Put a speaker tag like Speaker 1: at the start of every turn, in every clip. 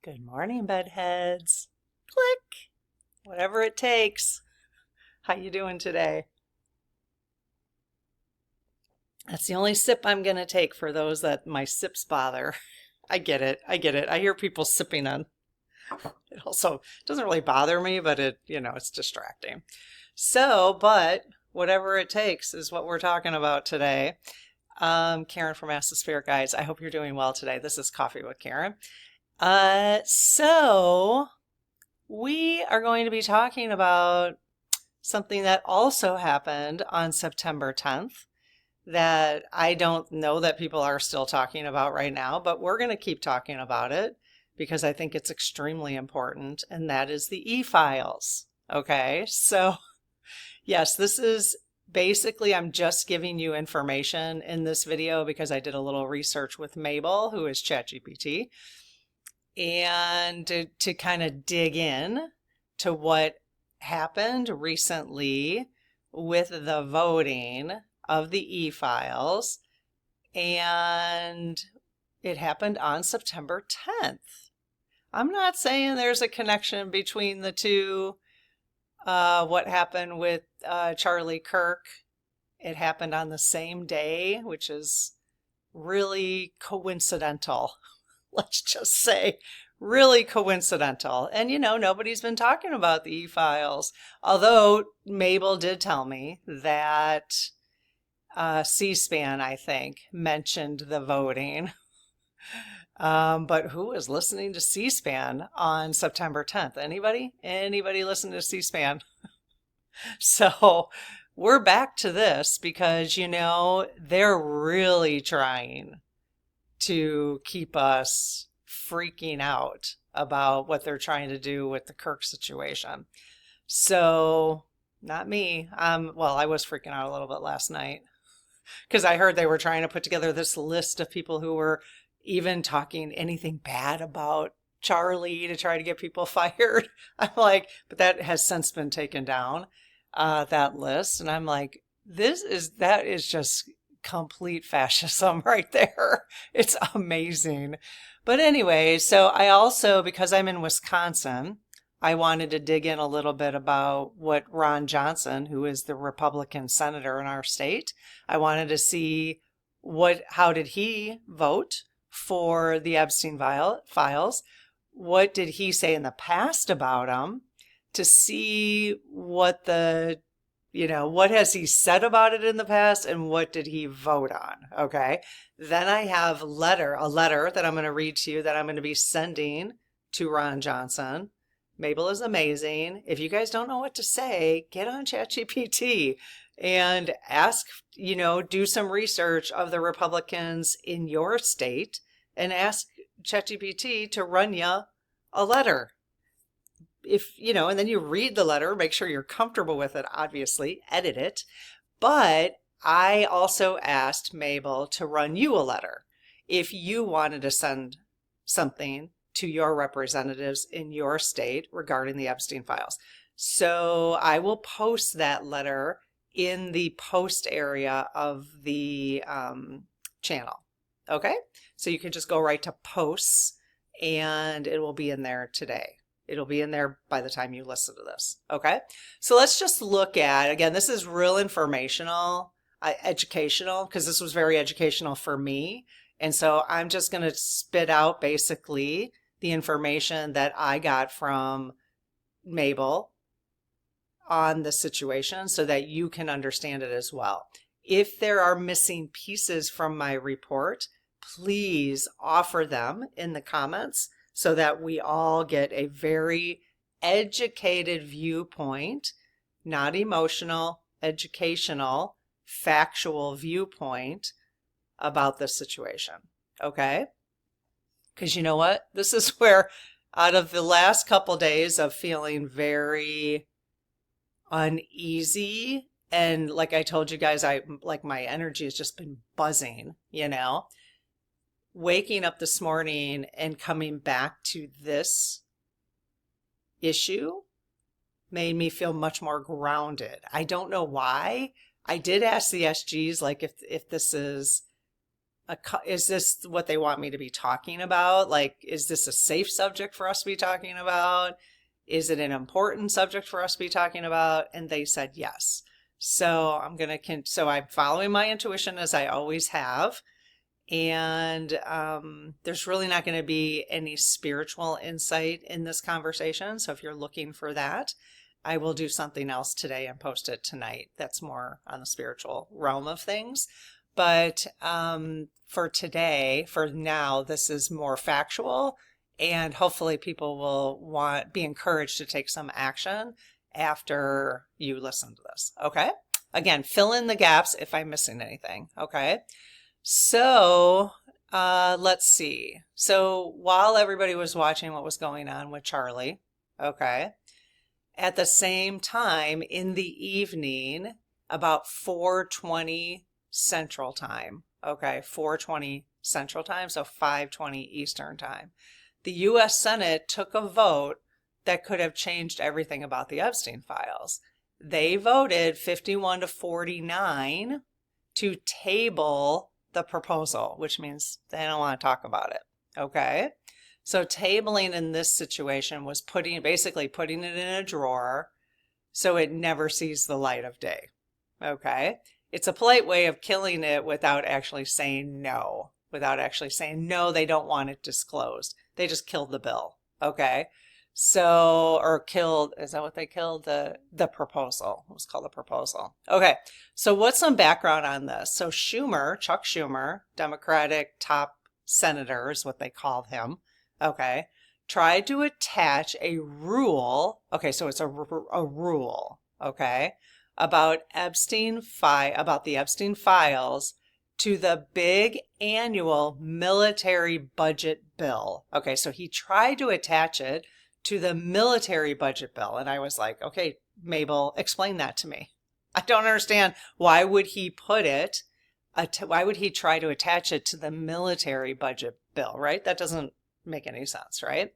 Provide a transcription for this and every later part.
Speaker 1: Good morning, bedheads. Click. Whatever it takes. How you doing today? That's the only sip I'm going to take for those that my sips bother. I get it. I get it. I hear people sipping on. It also doesn't really bother me, but it's distracting. But whatever it takes is what we're talking about today. Karen from Ask the Spirit Guides. I hope you're doing well today. This is Coffee with Karen. So we are going to be talking about something that also happened on September 10th that I don't know that people are still talking about right now, but we're going to keep talking about it because I think it's extremely important, and that is the e-files. Okay, so yes, this is basically, I'm just giving you information in this video because I did a little research with Mabel, who is ChatGPT, and to kind of dig in to what happened recently with the voting of the e-files, and it happened on September 10th. I'm not saying there's a connection between the two. What happened with Charlie Kirk, it happened on the same day, which is really coincidental. Let's just say really coincidental. And nobody's been talking about the e-files, although Mabel did tell me that C-SPAN, I think, mentioned the voting. But who was listening to C-SPAN on September 10th? Anybody? Anybody listen to C-SPAN? So we're back to this because, they're really trying to keep us freaking out about what they're trying to do with the Kirk situation. So, not me. Well, I was freaking out a little bit last night because I heard they were trying to put together this list of people who were even talking anything bad about Charlie to try to get people fired. I'm like, but that has since been taken down, that list. And I'm like, that is just complete fascism right there. It's amazing. But anyway, so I also, because I'm in Wisconsin, I wanted to dig in a little bit about what Ron Johnson, who is the Republican senator in our state, I wanted to see how did he vote for the Epstein files? What did he say in the past about them, to see what what has he said about it in the past and what did he vote on? Okay. Then I have a letter that I'm going to read to you that I'm going to be sending to Ron Johnson. Mabel is amazing. If you guys don't know what to say, get on ChatGPT and ask, do some research of the Republicans in your state and ask ChatGPT to run you a letter. And then you read the letter, make sure you're comfortable with it, obviously, edit it. But I also asked Mabel to run you a letter if you wanted to send something to your representatives in your state regarding the Epstein files. So I will post that letter in the post area of the channel. Okay? So you can just go right to posts and it will be in there today. It'll be in there by the time you listen to this. Okay? So let's just look at, again, this is real informational, educational, because this was very educational for me. And so I'm just going to spit out basically the information that I got from Mabel on the situation so that you can understand it as well. If there are missing pieces from my report, please offer them in the comments so that we all get a very educated viewpoint, not emotional, educational, factual viewpoint about this situation. Okay? Because you know what? This is where, out of the last couple days of feeling very uneasy, and like I told you guys, my energy has just been buzzing, waking up this morning and coming back to this issue made me feel much more grounded. I don't know why. I did ask the SGs, like, if this is is this what they want me to be talking about? Like, is this a safe subject for us to be talking about? Is it an important subject for us to be talking about? And they said yes. So I'm following my intuition as I always have. And there's really not going to be any spiritual insight in this conversation. So if you're looking for that, I will do something else today and post it tonight. That's more on the spiritual realm of things. But for today, for now, this is more factual, and hopefully people will be encouraged to take some action after you listen to this. Okay? Again, fill in the gaps if I'm missing anything. Okay? So let's see. So while everybody was watching what was going on with Charlie, okay, at the same time in the evening, about 4:20 Central Time, okay, 4:20 Central Time, so 5:20 Eastern Time, the U.S. Senate took a vote that could have changed everything about the Epstein files. They voted 51-49 to table the proposal, which means they don't want to talk about it. Okay. So tabling in this situation was basically putting it in a drawer so it never sees the light of day. Okay. It's a polite way of killing it without actually saying no. Without actually saying no, they don't want it disclosed. They just killed the bill. Okay. So, or killed, is that what they killed? The proposal. It was called the proposal. Okay. So what's some background on this? So Chuck Schumer, Democratic top senator is what they called him. Okay. Tried to attach a rule. Okay. So it's a rule. Okay. About the Epstein files to the big annual military budget bill. Okay. So he tried to attach it to the military budget bill. And I was like, okay, Mabel, explain that to me. I don't understand. Why would he why would he try to attach it to the military budget bill, right? That doesn't make any sense, right?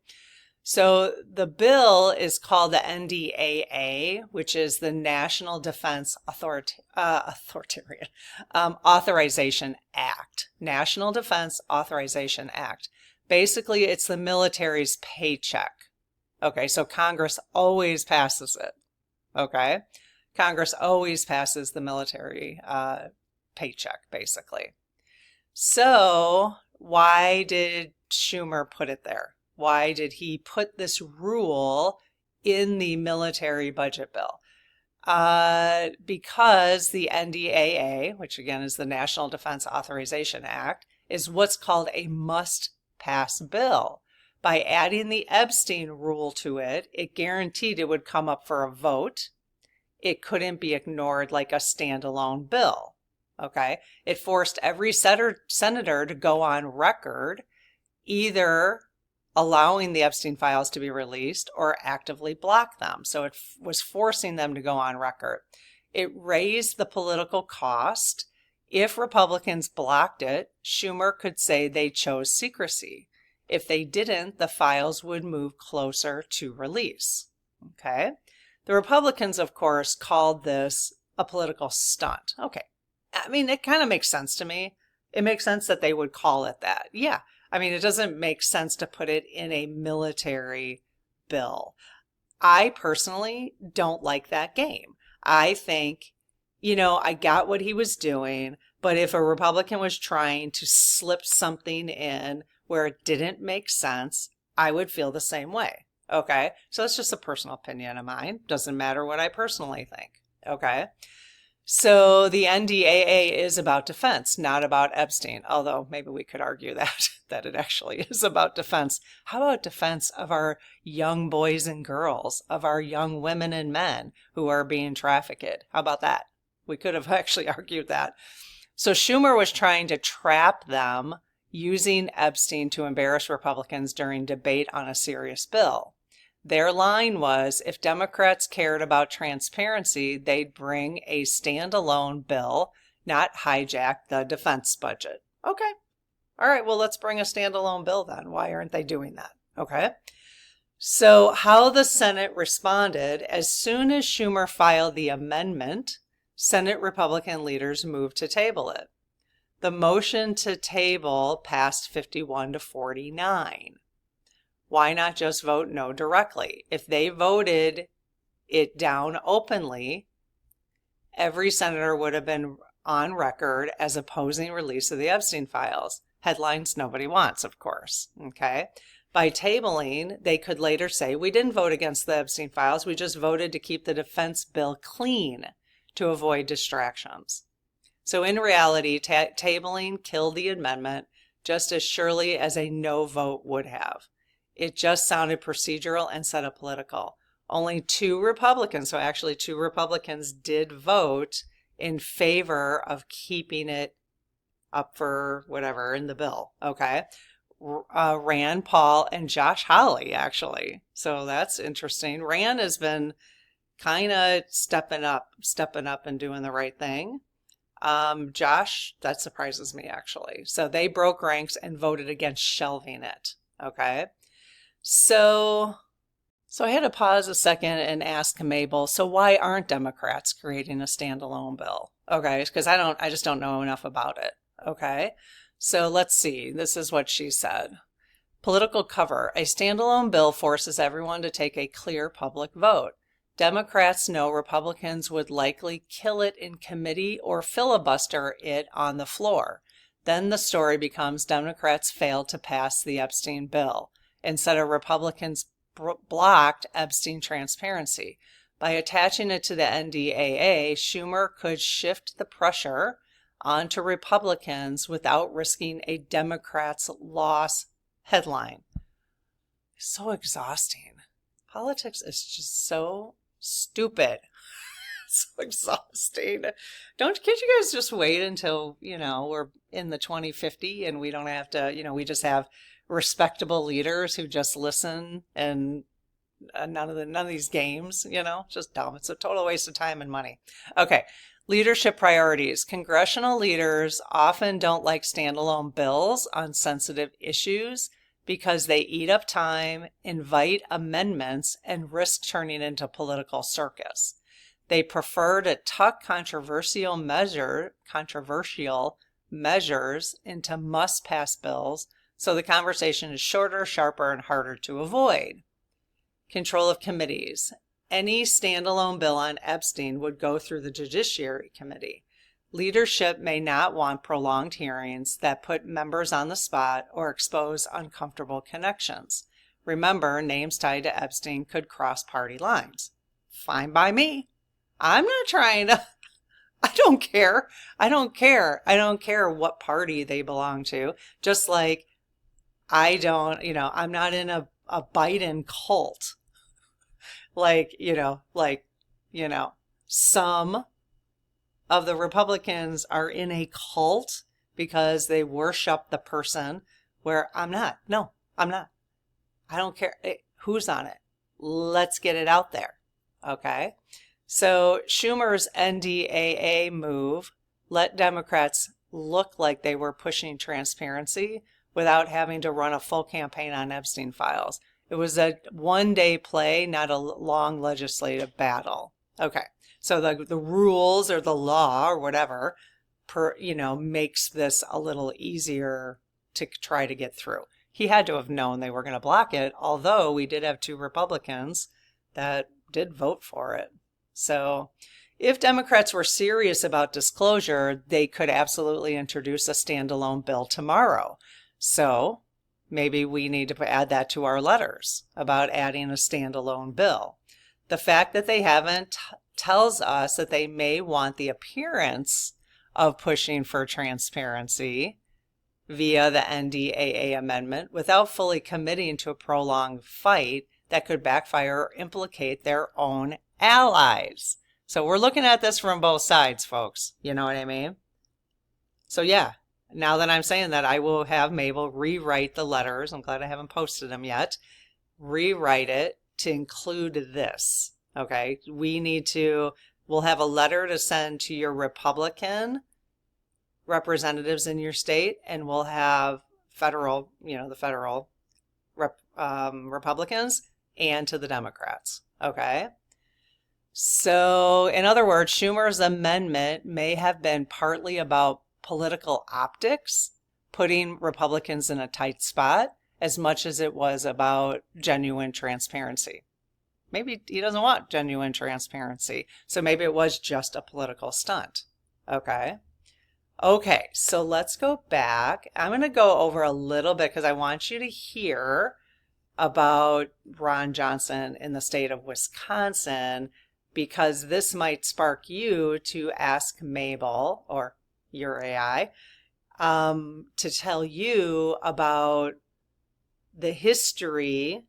Speaker 1: So the bill is called the NDAA, which is the National Defense Authorization Act. National Defense Authorization Act. Basically, it's the military's paycheck. Okay, so Congress always passes it. Okay, Congress always passes the military paycheck, basically. So why did Schumer put it there? Why did he put this rule in the military budget bill? Because the NDAA, which again is the National Defense Authorization Act, is what's called a must-pass bill. By adding the Epstein rule to it, it guaranteed it would come up for a vote. It couldn't be ignored like a standalone bill. Okay? It forced every senator to go on record, either allowing the Epstein files to be released or actively block them. So it was forcing them to go on record. It raised the political cost. If Republicans blocked it, Schumer could say they chose secrecy. If they didn't, the files would move closer to release. Okay? The Republicans, of course, called this a political stunt. Okay. I mean, it kind of makes sense to me. It makes sense that they would call it that. Yeah. I mean, it doesn't make sense to put it in a military bill. I personally don't like that game. I think, I got what he was doing, but if a Republican was trying to slip something in where it didn't make sense, I would feel the same way. Okay? So that's just a personal opinion of mine. Doesn't matter what I personally think. Okay? So the NDAA is about defense, not about Epstein, although maybe we could argue that it actually is about defense. How about defense of our young boys and girls, of our young women and men who are being trafficked? How about that? We could have actually argued that. So Schumer was trying to trap them using Epstein to embarrass Republicans during debate on a serious bill. Their line was, if Democrats cared about transparency, they'd bring a standalone bill, not hijack the defense budget. Okay. All right, well, let's bring a standalone bill then. Why aren't they doing that? Okay. So how the Senate responded, as soon as Schumer filed the amendment, Senate Republican leaders moved to table it. The motion to table passed 51 to 49. Why not just vote no directly? If they voted it down openly, every senator would have been on record as opposing release of the Epstein files. Headlines nobody wants, of course. Okay. By tabling, they could later say, we didn't vote against the Epstein files. We just voted to keep the defense bill clean to avoid distractions. So in reality, tabling killed the amendment just as surely as a no vote would have. It just sounded procedural instead of political. Only 2 Republicans, so actually 2 Republicans did vote in favor of keeping it up for whatever in the bill, okay? Rand Paul and Josh Hawley, actually. So that's interesting. Rand has been kind of stepping up and doing the right thing. Josh, that surprises me, actually. So they broke ranks and voted against shelving it, okay? So I had to pause a second and ask Mabel, so why aren't Democrats creating a standalone bill? Okay, because I just don't know enough about it. Okay, so let's see. This is what she said. Political cover. A standalone bill forces everyone to take a clear public vote. Democrats know Republicans would likely kill it in committee or filibuster it on the floor. Then the story becomes Democrats failed to pass the Epstein bill. Instead of Republicans blocked Epstein transparency. By attaching it to the NDAA, Schumer could shift the pressure onto Republicans without risking a Democrats' loss headline. So exhausting. Politics is just so stupid. So exhausting. Can't you guys just wait until, we're in the 2050 and we don't have to, we just have respectable leaders who just listen and none of these games, just dumb. It's a total waste of time and money. Okay. Leadership priorities. Congressional leaders often don't like standalone bills on sensitive issues because they eat up time, invite amendments, and risk turning into political circus. They prefer to tuck controversial measures into must-pass bills, so the conversation is shorter, sharper, and harder to avoid. Control of committees. Any standalone bill on Epstein would go through the Judiciary Committee. Leadership may not want prolonged hearings that put members on the spot or expose uncomfortable connections. Remember, names tied to Epstein could cross party lines. Fine by me. I'm not trying to... I don't care. I don't care what party they belong to. Just like I'm not in a Biden cult. Some of the Republicans are in a cult because they worship the person, where I'm not. No, I'm not. I don't care who's on it. Let's get it out there. Okay. So Schumer's NDAA move let Democrats look like they were pushing transparency without having to run a full campaign on Epstein files. It was a one-day play, not a long legislative battle. Okay, so the rules or the law or whatever, makes this a little easier to try to get through. He had to have known they were going to block it, although we did have 2 Republicans that did vote for it. So if Democrats were serious about disclosure, they could absolutely introduce a standalone bill tomorrow. So maybe we need to add that to our letters about adding a standalone bill. The fact that they haven't tells us that they may want the appearance of pushing for transparency via the NDAA amendment without fully committing to a prolonged fight that could backfire or implicate their own allies. So we're looking at this from both sides, folks. You know what I mean? So yeah, now that I'm saying that, I will have Mabel rewrite the letters. I'm glad I haven't posted them yet. Rewrite it to include this. Okay, we'll have a letter to send to your Republican representatives in your state, and we'll have federal, the federal Republicans, and to the Democrats. Okay. So in other words, Schumer's amendment may have been partly about political optics, putting Republicans in a tight spot, as much as it was about genuine transparency. Maybe he doesn't want genuine transparency, so maybe it was just a political stunt. Okay. Okay, so let's go back. I'm going to go over a little bit because I want you to hear about Ron Johnson in the state of Wisconsin, because this might spark you to ask Mabel or your AI to tell you about the history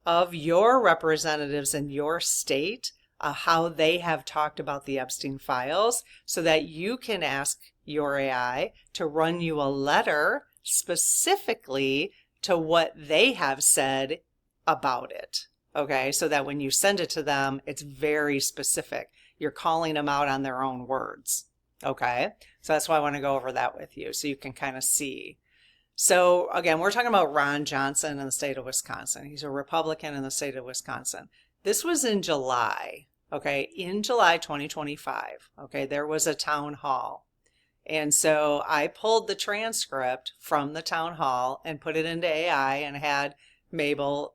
Speaker 1: of your representatives in your state, how they have talked about the Epstein files, so that you can ask your AI to run you a letter specifically to what they have said about it. Okay, so that when you send it to them, it's very specific. You're calling them out on their own words. Okay, so that's why I want to go over that with you so you can kind of see. So again, we're talking about Ron Johnson in the state of Wisconsin. He's a Republican in the state of Wisconsin. This was in July, okay, in July 2025. Okay, there was a town hall. And so I pulled the transcript from the town hall and put it into AI and had Mabel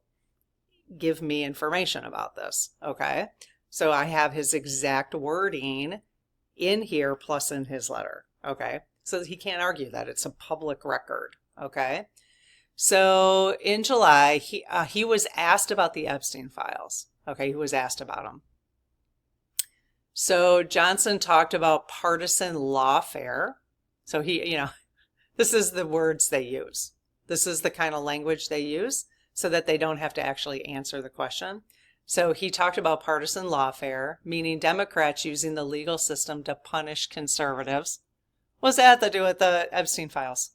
Speaker 1: give me information about this. Okay, so I have his exact wording in here plus in his letter. Okay, so he can't argue that it's a public record. Okay, so in July, he was asked about the Epstein files. Okay, he was asked about them. So Johnson talked about partisan lawfare. So this is the words they use. This is the kind of language they use so that they don't have to actually answer the question. So he talked about partisan lawfare, meaning Democrats using the legal system to punish conservatives. What's that to do with the Epstein files?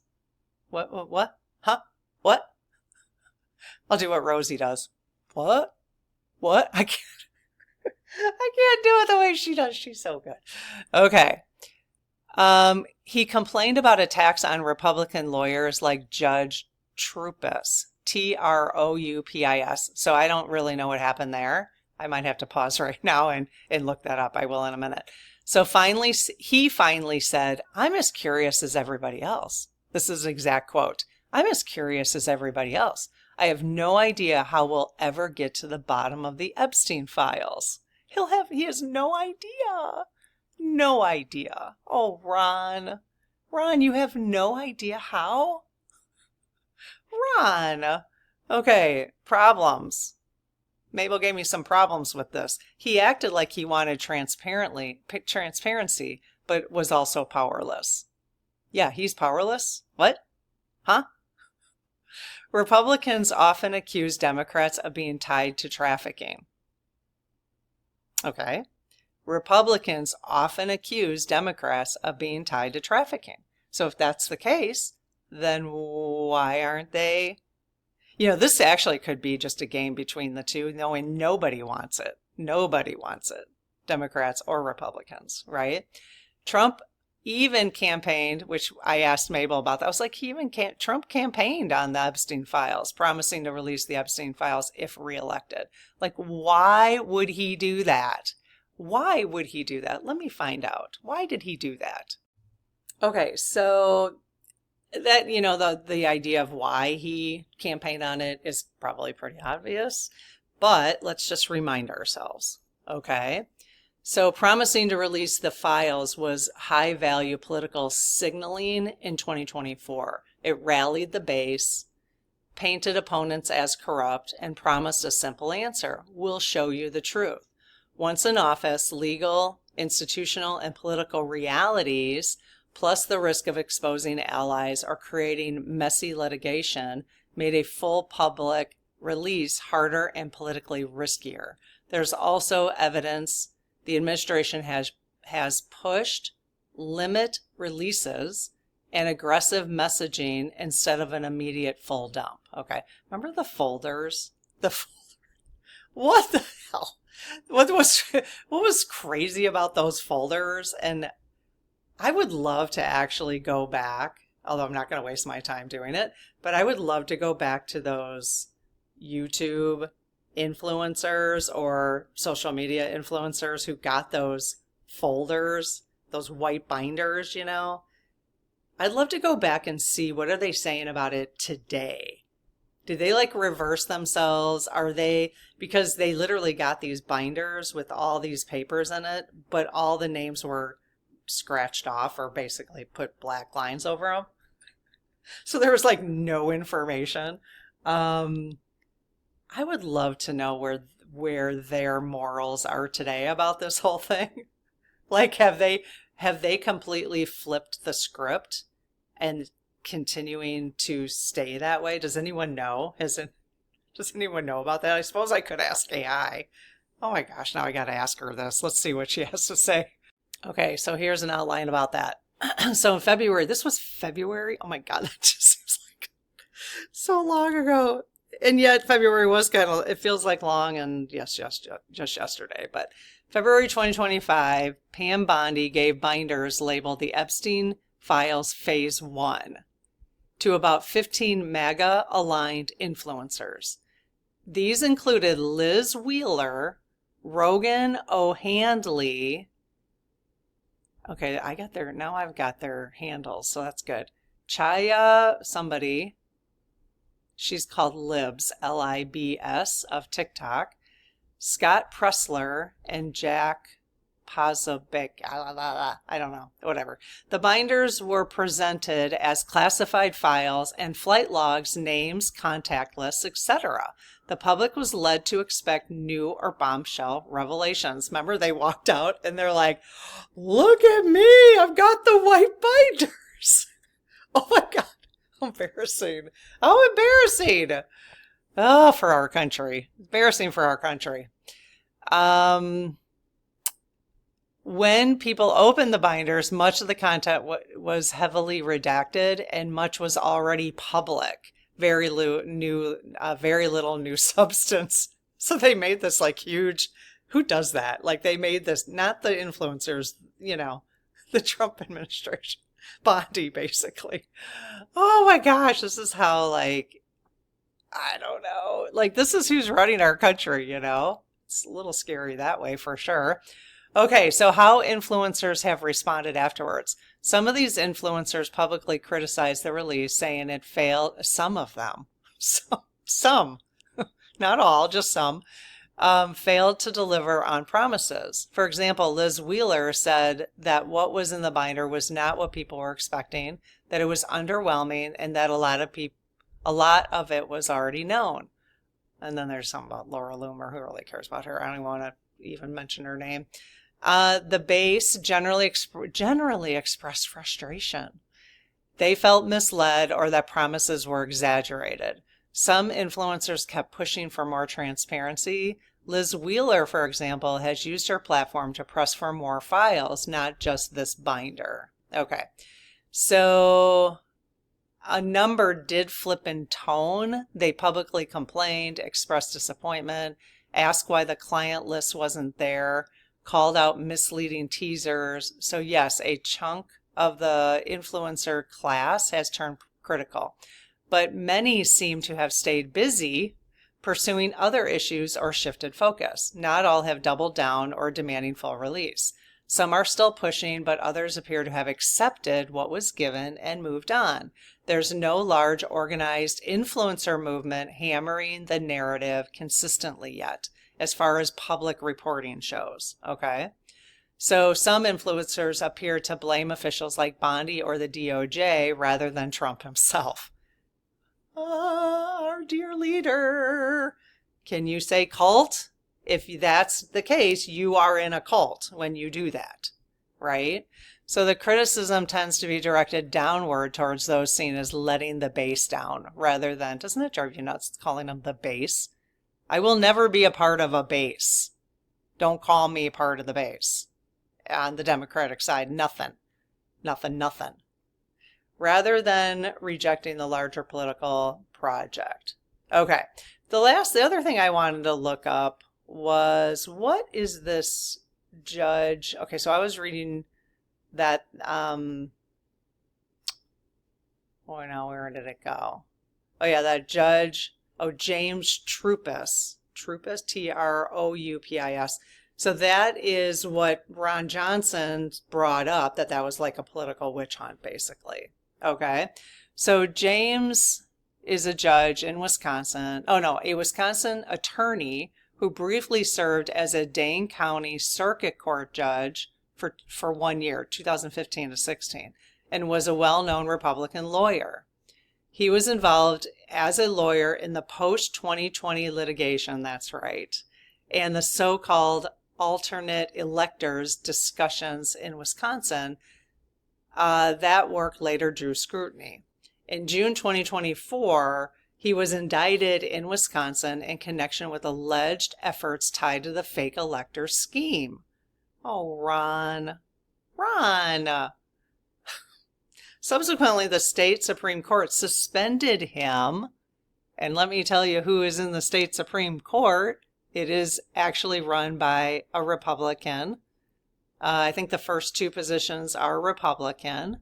Speaker 1: What? Huh? What? I'll do what Rosie does. What? I can't do it the way she does. She's so good. Okay. He complained about attacks on Republican lawyers like Judge Troupis, Troupis. So I don't really know what happened there. I might have to pause right now and look that up. I will in a minute. So he finally said, "I'm as curious as everybody else." This is an exact quote. "I'm as curious as everybody else. I have no idea how we'll ever get to the bottom of the Epstein files." He has no idea. No idea. Oh, Ron, you have no idea how? Ron. Okay, problems. Mabel gave me some problems with this. He acted like he wanted transparency, but was also powerless. Yeah, he's powerless? What? Huh? Republicans often accuse Democrats of being tied to trafficking. Okay. Republicans often accuse Democrats of being tied to trafficking. So if that's the case, then why aren't they? This actually could be just a game between the two, knowing nobody wants it. Nobody wants it. Democrats or Republicans, right? Trump even campaigned, which I asked Mabel about that. I was like, Trump campaigned on the Epstein files, promising to release the Epstein files if reelected. Like, why would he do that? Why would he do that? Let me find out. Why did he do that? Okay, so that, the idea of why he campaigned on it is probably pretty obvious, but let's just remind ourselves. Okay. So promising to release the files was high-value political signaling in 2024. It rallied the base, painted opponents as corrupt, and promised a simple answer: "We'll show you the truth." Once in office, legal, institutional, and political realities, plus the risk of exposing allies or creating messy litigation, made a full public release harder and politically riskier. There's also evidence the administration has pushed limit releases and aggressive messaging instead of an immediate full dump. Okay, remember the folders? What the hell? What was crazy about those folders? And I would love to actually go back, although I'm not going to waste my time doing it, but I would love to go back to those YouTube influencers or social media influencers who got those folders, those white binders, I'd love to go back and see what are they saying about it today. Do they like reverse themselves? Are they, because they literally got these binders with all these papers in it, but all the names were scratched off or basically put black lines over them. So there was like no information. Um, I would love to know where their morals are today about this whole thing. Like, have they completely flipped the script and continuing to stay that way? Does anyone know? Does anyone know about that? I suppose I could ask AI. Oh my gosh, now I got to ask her this. Let's see what she has to say. Okay, so here's an outline about that. So in February, this was February. Oh my God, that just seems like so long ago. And yet February was it feels like long, and yes, just yesterday. But February 2025, Pam Bondi gave binders labeled the Epstein Files Phase 1 to about 15 MAGA-aligned influencers. These included Liz Wheeler, Rogan O'Handley. Okay, now I've got their handles, so that's good. Chaya somebody. She's called Libs, Libs, of TikTok. Scott Pressler and Jack Posobiec. I don't know, whatever. The binders were presented as classified files and flight logs, names, contact lists, etc. The public was led to expect new or bombshell revelations. Remember, they walked out and they're like, look at me, I've got the white binders. Oh my God, embarrassing. How embarrassing. Oh, for our country. Embarrassing for our country. When people opened the binders, much of the content was heavily redacted and much was already public. Very little new substance. So they made this like huge, who does that? Like they made this, not the influencers, the Trump administration. Bondi, basically. Oh my gosh, this is how I don't know. Like this is who's running our country, It's a little scary that way for sure. Okay, so how influencers have responded afterwards. Some of these influencers publicly criticized the release, saying it failed, some of them, some, not all, just some, failed to deliver on promises. For example, Liz Wheeler said that what was in the binder was not what people were expecting, that it was underwhelming, and that a lot of it was already known. And then there's something about Laura Loomer. Who really cares about her? I don't even want to even mention her name. The base generally expressed frustration. They felt misled or that promises were exaggerated. Some influencers kept pushing for more transparency. Liz Wheeler, for example, has used her platform to press for more files, not just this binder. Okay, so a number did flip in tone. They publicly complained, expressed disappointment, asked why the client list wasn't there, called out misleading teasers. So yes, a chunk of the influencer class has turned critical, but many seem to have stayed busy pursuing other issues or shifted focus. Not all have doubled down or demanding full release. Some are still pushing, but others appear to have accepted what was given and moved on. There's no large organized influencer movement hammering the narrative consistently yet, as far as public reporting shows, okay? So some influencers appear to blame officials like Bondi or the DOJ rather than Trump himself. Our dear leader. Can you say cult? If that's the case, you are in a cult when you do that, right? So the criticism tends to be directed downward towards those seen as letting the base down rather than, doesn't it drive you nuts calling them the base? I will never be a part of a base. Don't call me part of the base. On the Democratic side, nothing. Rather than rejecting the larger political project. Okay, the other thing I wanted to look up was, what is this judge? Okay, so I was reading that, where did it go? Oh yeah, that judge, James Troupis, Troupis. So that is what Ron Johnson brought up, that was like a political witch hunt, basically. Okay. So James is a judge in Wisconsin. Oh no, a Wisconsin attorney who briefly served as a Dane County Circuit Court judge for 1 year, 2015 to 16, and was a well-known Republican lawyer. He was involved as a lawyer in the post-2020 litigation, that's right, and the so-called alternate electors discussions in Wisconsin. That work later drew scrutiny. In June 2024, he was indicted in Wisconsin in connection with alleged efforts tied to the fake elector scheme. Oh, Ron. Ron. Subsequently, the state Supreme Court suspended him. And let me tell you who is in the state Supreme Court. It is actually run by a Republican. I think the first two positions are Republican.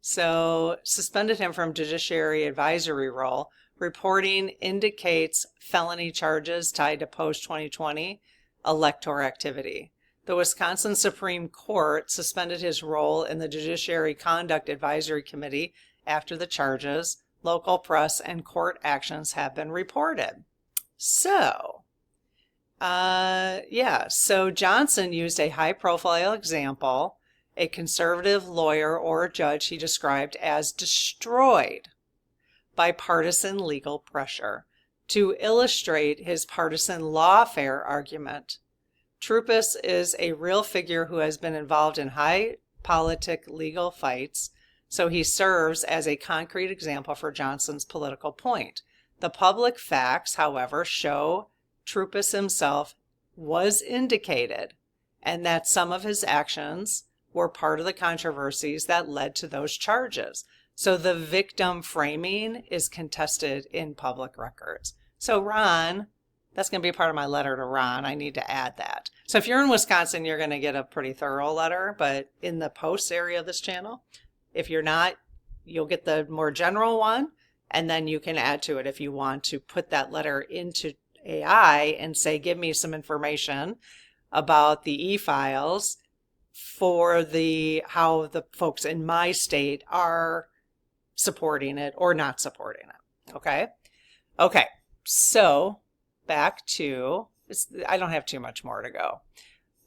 Speaker 1: So suspended him from judiciary advisory role. Reporting indicates felony charges tied to post-2020 elector activity. The Wisconsin Supreme Court suspended his role in the Judiciary Conduct Advisory Committee after the charges. Local press and court actions have been reported. So so Johnson used a high-profile example, a conservative lawyer or judge he described as destroyed by partisan legal pressure, to illustrate his partisan lawfare argument. Troupis is a real figure who has been involved in high-politic legal fights, so he serves as a concrete example for Johnson's political point. The public facts, however, show Troupis himself was indicated, and that some of his actions were part of the controversies that led to those charges. So the victim framing is contested in public records. So Ron, that's going to be a part of my letter to Ron. I need to add that. So if you're in Wisconsin, you're going to get a pretty thorough letter, but in the posts area of this channel, if you're not, you'll get the more general one, and then you can add to it if you want to put that letter into AI and say, give me some information about the e-files for how the folks in my state are supporting it or not supporting it. Okay, so back to, I don't have too much more to go.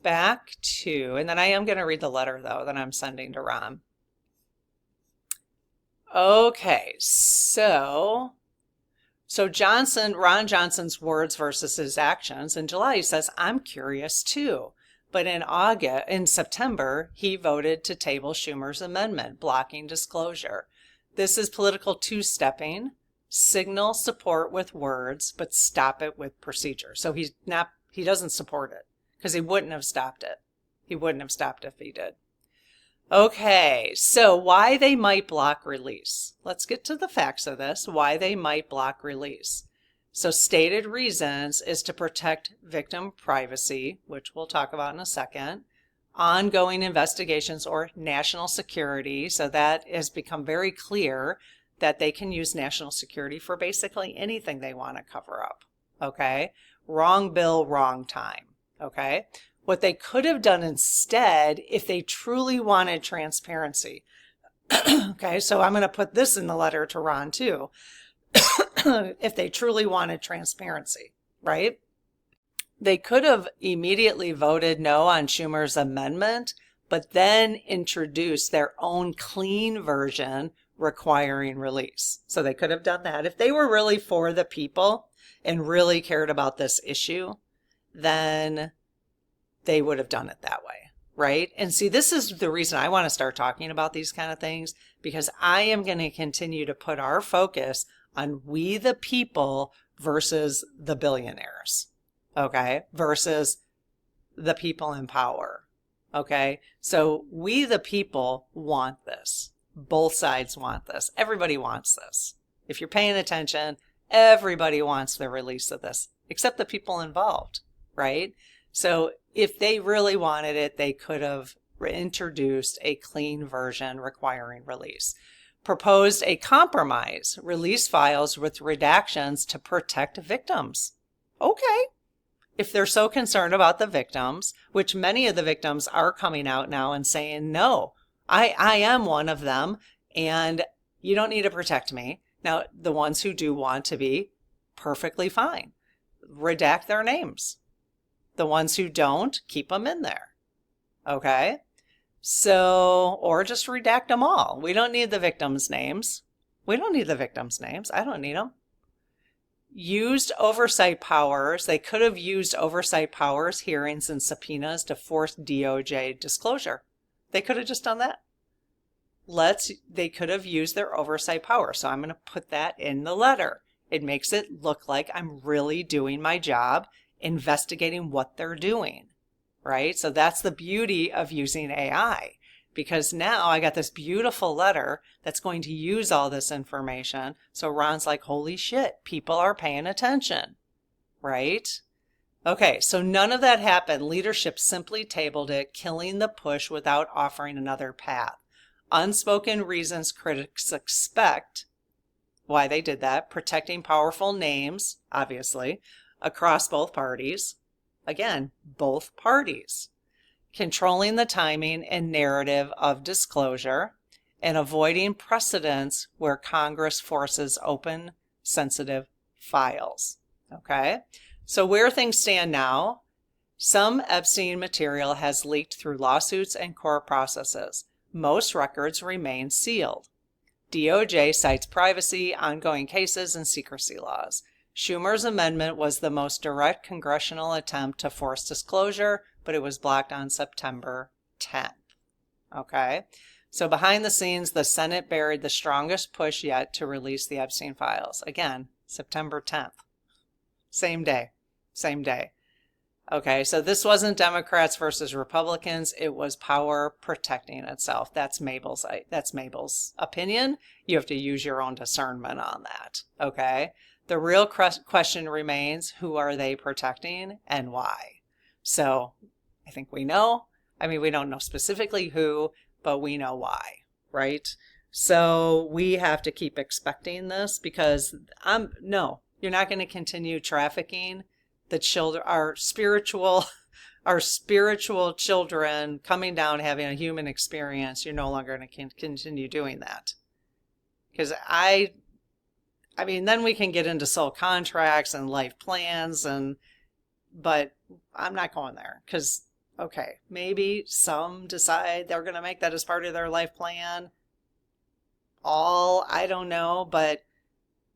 Speaker 1: Back to, and then I am going to read the letter though that I'm sending to Ron. Okay, so Ron Johnson's words versus his actions. In July, he says, I'm curious too. But in September, he voted to table Schumer's amendment, blocking disclosure. This is political two-stepping. Signal support with words, but stop it with procedure. So he doesn't support it because he wouldn't have stopped it. He wouldn't have stopped if he did. Okay, so why they might block release. Let's get to the facts of this, why they might block release. So stated reasons is to protect victim privacy, which we'll talk about in a second, ongoing investigations or national security. So that has become very clear that they can use national security for basically anything they want to cover up. Okay, wrong bill, wrong time. Okay. What they could have done instead if they truly wanted transparency. Okay, so I'm going to put this in the letter to Ron too. If they truly wanted transparency, right? They could have immediately voted no on Schumer's amendment, but then introduced their own clean version requiring release. So they could have done that. If they were really for the people and really cared about this issue, then they would have done it that way, right? And see, this is the reason I want to start talking about these kind of things, because I am going to continue to put our focus on we the people versus the billionaires, okay? Versus the people in power, okay? So we the people want this. Both sides want this. Everybody wants this. If you're paying attention, everybody wants the release of this, except the people involved, right? So if they really wanted it, they could have introduced a clean version requiring release. Proposed a compromise, release files with redactions to protect victims. Okay. If they're so concerned about the victims, which many of the victims are coming out now and saying, no, I am one of them, and You don't need to protect me. Now, the ones who do want to be, perfectly fine. Redact their names. The ones who don't, keep them in there. Okay? So, or just redact them all. We don't need the victims' names. We don't need the victims' names. I don't need them. Used oversight powers. They could have used oversight powers, hearings, and subpoenas to force DOJ disclosure. They could have just done that. They could have used their oversight power. So I'm going to put that in the letter. It makes it look like I'm really doing my job, investigating what they're doing, right? So that's the beauty of using AI, because now I got this beautiful letter that's going to use all this information. So Ron's like, holy shit, people are paying attention, right? Okay, so none of that happened. Leadership simply tabled it, killing the push without offering another path. Unspoken reasons critics expect why they did that: protecting powerful names, obviously, across both parties. Again, both parties. Controlling the timing and narrative of disclosure, and avoiding precedents where Congress forces open, sensitive files. Okay, so where things stand now, some Epstein material has leaked through lawsuits and court processes. Most records remain sealed. DOJ cites privacy, ongoing cases, and secrecy laws. Schumer's amendment was the most direct congressional attempt to force disclosure, but it was blocked on September 10th. Okay, so behind the scenes, the Senate buried the strongest push yet to release the Epstein files. Again, September 10th. Same day. Okay, so this wasn't Democrats versus Republicans. It was power protecting itself. That's Mabel's opinion. You have to use your own discernment on that. Okay, the real question remains: who are they protecting and why? So I think we know. I mean, we don't know specifically who, but we know why, right? So we have to keep expecting this, because no, you're not going to continue trafficking the children, our spiritual children coming down, having a human experience. You're no longer going to continue doing that. Because I mean, then we can get into soul contracts and life plans, but I'm not going there, because, okay, maybe some decide they're going to make that as part of their life plan. I don't know, but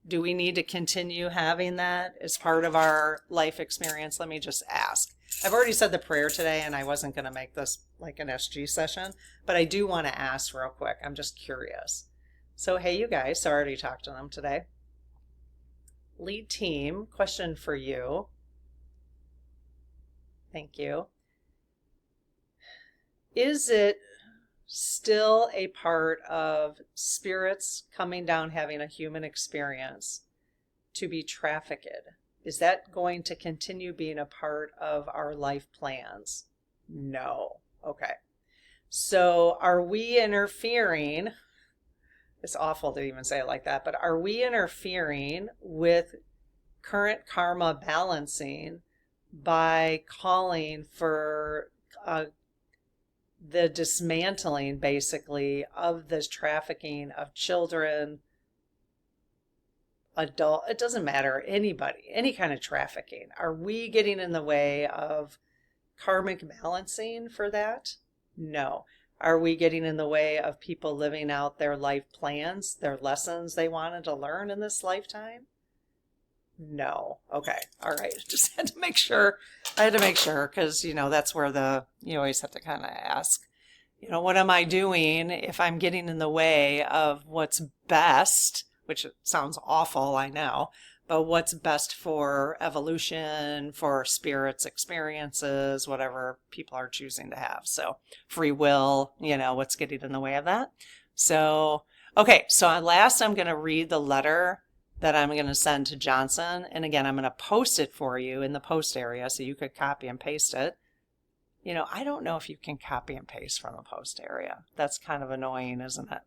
Speaker 1: do we need to continue having that as part of our life experience? Let me just ask. I've already said the prayer today, and I wasn't going to make this like an SG session, but I do want to ask real quick. I'm just curious. So, hey, you guys, so I already talked to them today. Lead team, question for you. Thank you. Is it still a part of spirits coming down, having a human experience, to be trafficked? Is that going to continue being a part of our life plans? No. Okay. So are we interfering? It's awful to even say it like that, but are we interfering with current karma balancing by calling for the dismantling, basically, of this trafficking of children, adult, it doesn't matter, anybody, any kind of trafficking? Are we getting in the way of karmic balancing for that? No. Are we getting in the way of people living out their life plans, their lessons they wanted to learn in this lifetime? No. Okay. All right. Just had to make sure. I had to make sure, because, that's where you always have to kind of ask, what am I doing if I'm getting in the way of what's best, which sounds awful, I know, but what's best for evolution, for spirits, experiences, whatever people are choosing to have. So free will, what's getting in the way of that? So, okay. So last, I'm going to read the letter that I'm going to send to Johnson. And again, I'm going to post it for you in the post area so you could copy and paste it. I don't know if you can copy and paste from the post area. That's kind of annoying, isn't it?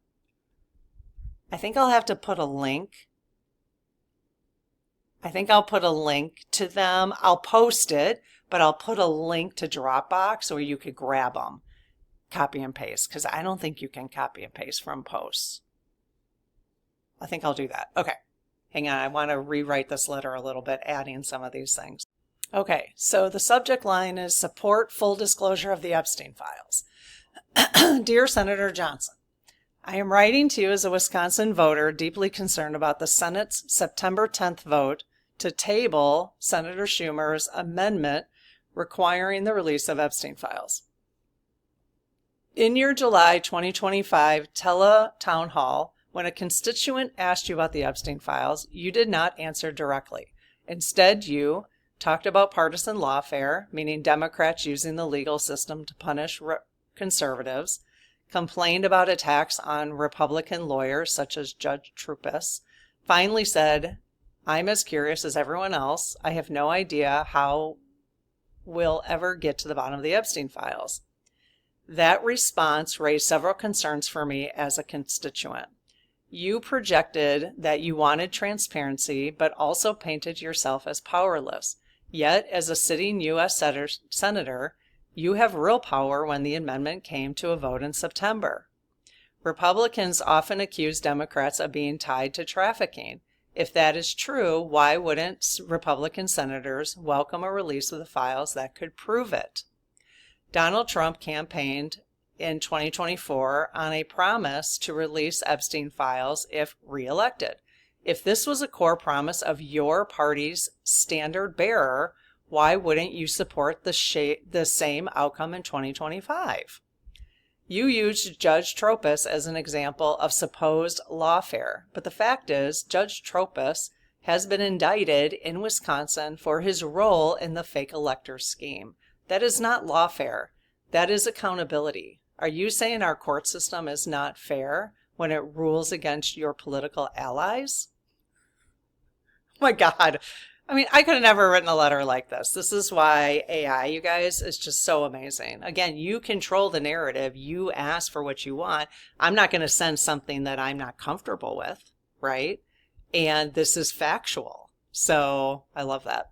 Speaker 1: I think I'll have to put a link. I think I'll put a link to them. I'll post it, but I'll put a link to Dropbox where you could grab them, copy and paste, because I don't think you can copy and paste from posts. I think I'll do that. Okay. Hang on. I want to rewrite this letter a little bit, adding some of these things. Okay. So the subject line is support full disclosure of the Epstein files. Dear Senator Johnson, I am writing to you as a Wisconsin voter deeply concerned about the Senate's September 10th vote to table Senator Schumer's amendment requiring the release of Epstein files. In your July 2025 town hall, when a constituent asked you about the Epstein files, you did not answer directly. Instead, you talked about partisan lawfare, meaning Democrats using the legal system to punish conservatives, complained about attacks on Republican lawyers such as Judge Trupis, finally said, I'm as curious as everyone else. I have no idea how we'll ever get to the bottom of the Epstein files. That response raised several concerns for me as a constituent. You projected that you wanted transparency, but also painted yourself as powerless. Yet, as a sitting U.S. senator, you have real power when the amendment came to a vote in September. Republicans often accuse Democrats of being tied to trafficking. If that is true, why wouldn't Republican senators welcome a release of the files that could prove it? Donald Trump campaigned in 2024 on a promise to release Epstein files if reelected. If this was a core promise of your party's standard bearer, why wouldn't you support the same outcome in 2025? You used Judge Trupis as an example of supposed lawfare, but the fact is Judge Trupis has been indicted in Wisconsin for his role in the fake elector scheme. That is not lawfare. That is accountability. Are you saying our court system is not fair when it rules against your political allies? Oh my God. I mean, I could have never written a letter like this. This is why AI, you guys, is just so amazing. Again, you control the narrative. You ask for what you want. I'm not going to send something that I'm not comfortable with, right? And this is factual. So I love that.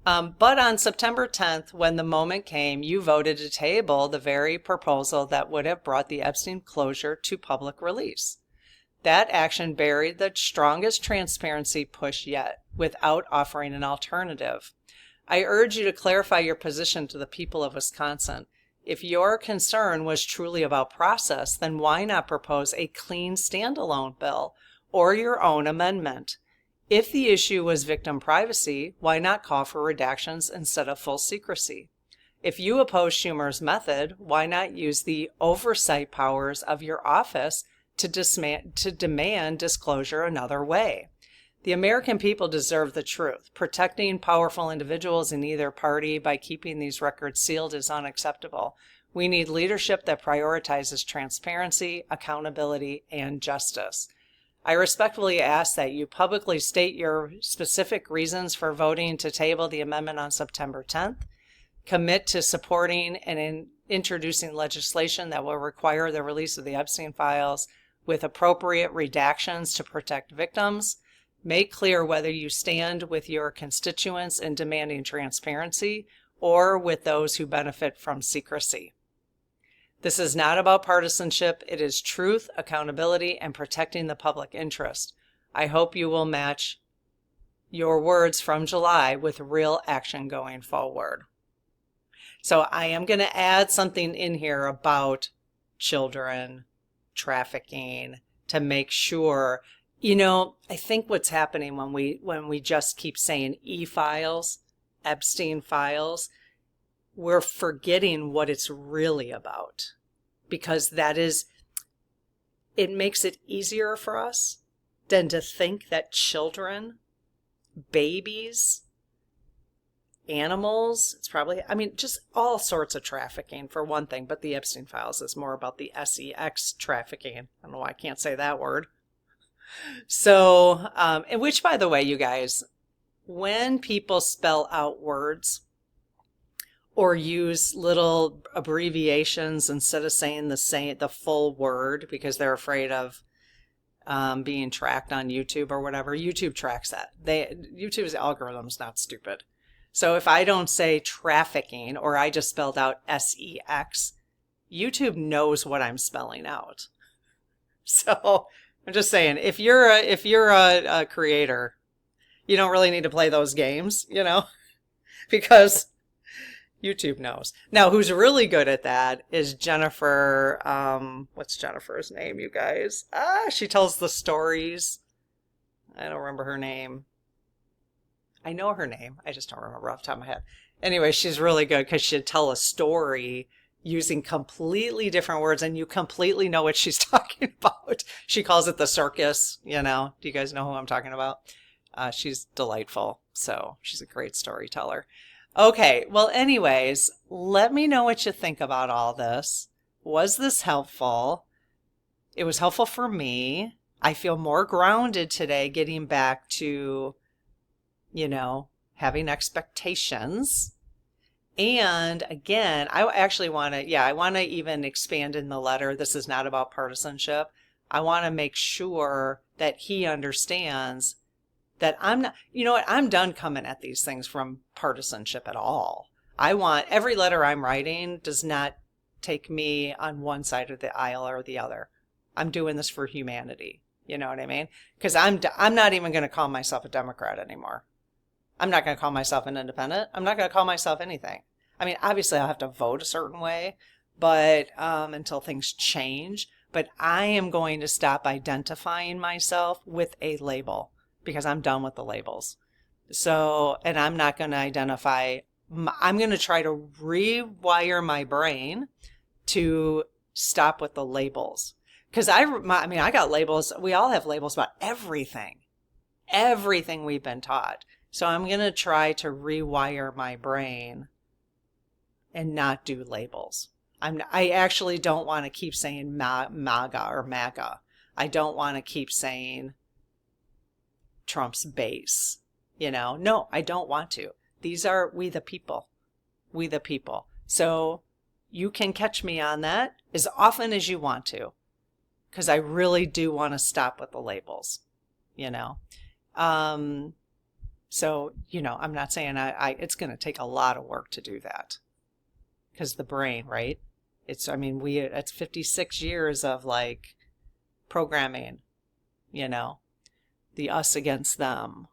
Speaker 1: But on September 10th, when the moment came, you voted to table the very proposal that would have brought the Epstein closure to public release. That action buried the strongest transparency push yet, without offering an alternative. I urge you to clarify your position to the people of Wisconsin. If your concern was truly about process, then why not propose a clean standalone bill or your own amendment? If the issue was victim privacy, why not call for redactions instead of full secrecy? If you oppose Schumer's method, why not use the oversight powers of your office to demand disclosure another way? The American people deserve the truth. Protecting powerful individuals in either party by keeping these records sealed is unacceptable. We need leadership that prioritizes transparency, accountability, and justice. I respectfully ask that you publicly state your specific reasons for voting to table the amendment on September 10th, commit to supporting and introducing legislation that will require the release of the Epstein files with appropriate redactions to protect victims, make clear whether you stand with your constituents in demanding transparency or with those who benefit from secrecy. This is not about partisanship. It is truth, accountability, and protecting the public interest. I hope you will match your words from July with real action going forward. So I am going to add something in here about children, trafficking, to make sure, I think what's happening when we just keep saying e-files, Epstein files, we're forgetting what it's really about, because it makes it easier for us than to think that children, babies, animals, just all sorts of trafficking for one thing, but the Epstein files is more about the sex trafficking. I don't know why I can't say that word. So, and which, by the way, you guys, when people spell out words or use little abbreviations instead of saying the full word because they're afraid of being tracked on YouTube or whatever, YouTube tracks that. YouTube's algorithm's not stupid. So if I don't say trafficking or I just spelled out sex, YouTube knows what I'm spelling out. So I'm just saying, if you're a creator, you don't really need to play those games, because YouTube knows. Now, who's really good at that is Jennifer. What's Jennifer's name, you guys? She tells the stories. I don't remember her name. I know her name. I just don't remember off the top of my head. Anyway, she's really good because she'd tell a story using completely different words and you completely know what she's talking about. She calls it the circus, Do you guys know who I'm talking about? She's delightful. So she's a great storyteller. Okay, well, anyways, let me know what you think about all this. Was this helpful? It was helpful for me. I feel more grounded today getting back to, having expectations. And again, I actually want to, I want to even expand in the letter. This is not about partisanship. I want to make sure that he understands that I'm not, I'm done coming at these things from partisanship at all. I want every letter I'm writing does not take me on one side of the aisle or the other. I'm doing this for humanity. You know what I mean? Because I'm not even going to call myself a Democrat anymore. I'm not going to call myself an independent. I'm not going to call myself anything. I mean, obviously I'll have to vote a certain way, but until things change. But I am going to stop identifying myself with a label because I'm done with the labels. So, and I'm not going to identify, I'm going to try to rewire my brain to stop with the labels. Because I got labels. We all have labels about everything we've been taught. So I'm going to try to rewire my brain and not do labels. I actually don't want to keep saying MAGA or MAGA. I don't want to keep saying Trump's base. No, I don't want to. These are we the people. We the people. So you can catch me on that as often as you want to. Because I really do want to stop with the labels, So, I'm not saying it's going to take a lot of work to do that. Because the brain, right? It's 56 years of programming, the us against them,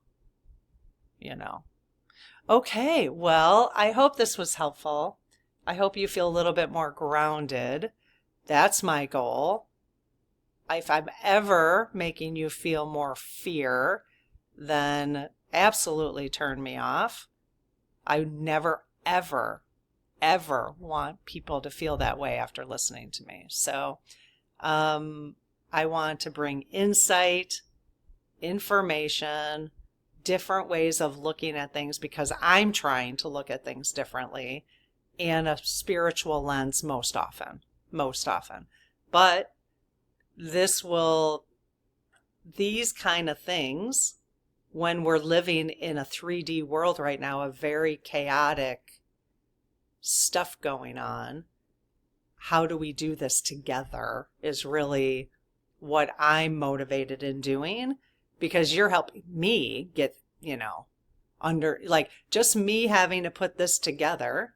Speaker 1: Okay, well, I hope this was helpful. I hope you feel a little bit more grounded. That's my goal. If I'm ever making you feel more fear, then absolutely turn me off. I never, ever, ever want people to feel that way after listening to me. So I want to bring insight, information, different ways of looking at things because I'm trying to look at things differently and a spiritual lens most often. But these kind of things, when we're living in a 3D world right now of very chaotic stuff going on, how do we do this together is really what I'm motivated in doing, because you're helping me get, just me having to put this together.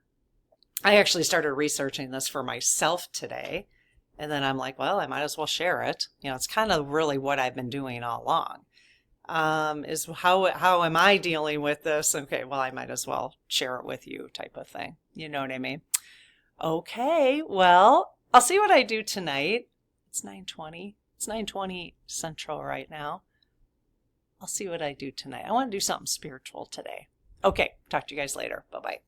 Speaker 1: I actually started researching this for myself today. And then I'm like, well, I might as well share it. It's kind of really what I've been doing all along. Is how am I dealing with this? Okay, well, I might as well share it with you type of thing. You know what I mean? Okay, well, I'll see what I do tonight. It's 9:20. It's 9:20 Central right now. I'll see what I do tonight. I want to do something spiritual today. Okay, talk to you guys later. Bye-bye.